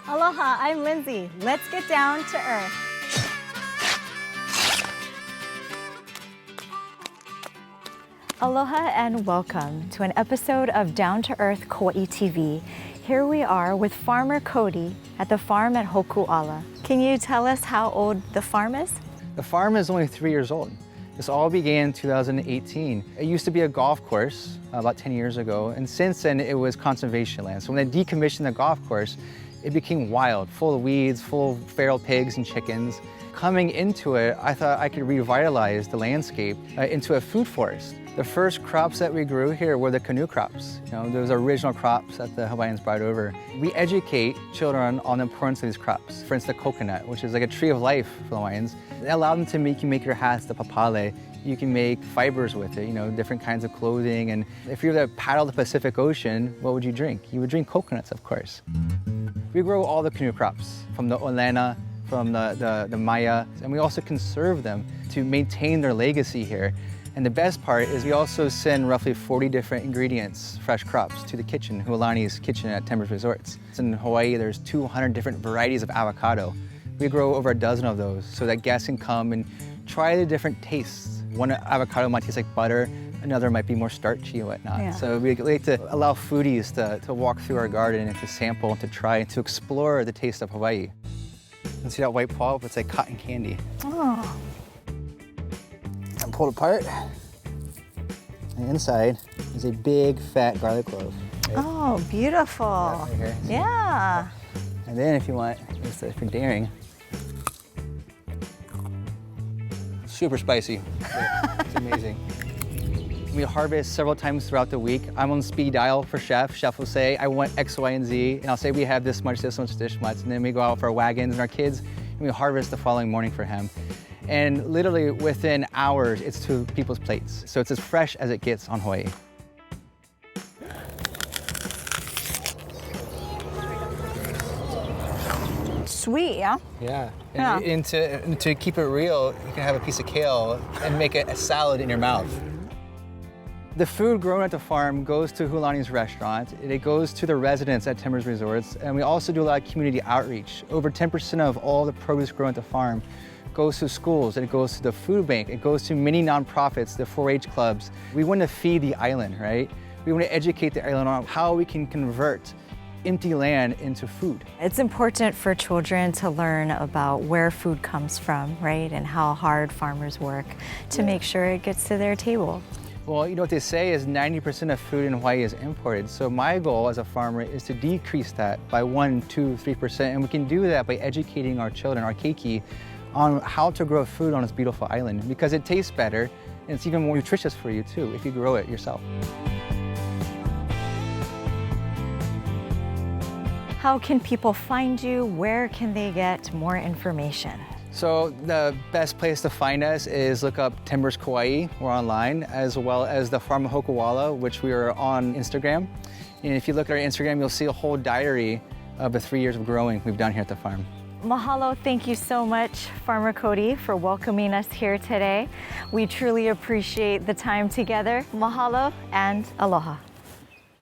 Aloha, I'm Lindsay. Let's get down to earth. Aloha and welcome to an episode of Down to Earth Kauaʻi TV. Here we are with Farmer Cody at the farm at Hōkūala. Can you tell us how old the farm is? The farm is only 3 years old. This all began in 2018. It used to be a golf course about 10 years ago, and since then it was conservation land. So when they decommissioned the golf course, it became wild, full of weeds, full of feral pigs and chickens. Coming into it, I thought I could revitalize the landscape into a food forest. The first crops that we grew here were the canoe crops. Those original crops that the Hawaiians brought over. We educate children on the importance of these crops. For instance, the coconut, which is like a tree of life for the Hawaiians. It allowed them to make your hats, the papale. You can make fibers with it, different kinds of clothing. And if you were to paddle the Pacific Ocean, what would you drink? You would drink coconuts, of course. We grow all the canoe crops, from the olena, from the maya, and we also conserve them to maintain their legacy here. And the best part is we also send roughly 40 different ingredients, fresh crops, to the kitchen, Hualani's kitchen at Timbers Resorts. In Hawaii, there's 200 different varieties of avocado. We grow over a dozen of those so that guests can come and try the different tastes. One avocado might taste like butter, another might be more starchy and whatnot. Yeah. So we like to allow foodies to walk through our garden and to sample and to try and to explore the taste of Hawaii. And see that white pulp? It's like cotton candy. Oh. And pulled apart. And inside is a big, fat garlic clove. Right? Oh, beautiful. Right here. Yeah. And then if you want, if you're daring, super spicy. It's amazing. We harvest several times throughout the week. I'm on speed dial for Chef. Chef will say, I want X, Y, and Z. And I'll say, we have this much, this much. And then we go out for our wagons and our kids, and we harvest the following morning for him. And literally within hours, it's to people's plates. So it's as fresh as it gets on Hawaii. Sweet, yeah? Yeah. Yeah. And to keep it real, you can have a piece of kale and make a salad in your mouth. The food grown at the farm goes to Hualani's restaurant. It goes to the residents at Timbers Resorts. And we also do a lot of community outreach. Over 10% of all the produce grown at the farm goes to schools, it goes to the food bank, it goes to many nonprofits, the 4-H clubs. We want to feed the island, right? We want to educate the island on how we can convert empty land into food. It's important for children to learn about where food comes from, right? And how hard farmers work to make sure it gets to their table. Well, what they say is 90% of food in Hawaii is imported. So my goal as a farmer is to decrease that by 1, 2, 3%. And we can do that by educating our children, our keiki, on how to grow food on this beautiful island, because it tastes better and it's even more nutritious for you too if you grow it yourself. How can people find you? Where can they get more information? So the best place to find us is look up Timbers Kauaʻi, we're online, as well as the Farm of Hōkūala, which we are on Instagram. And if you look at our Instagram, you'll see a whole diary of the 3 years of growing we've done here at the farm. Mahalo, thank you so much, Farmer Cody, for welcoming us here today. We truly appreciate the time together. Mahalo and aloha.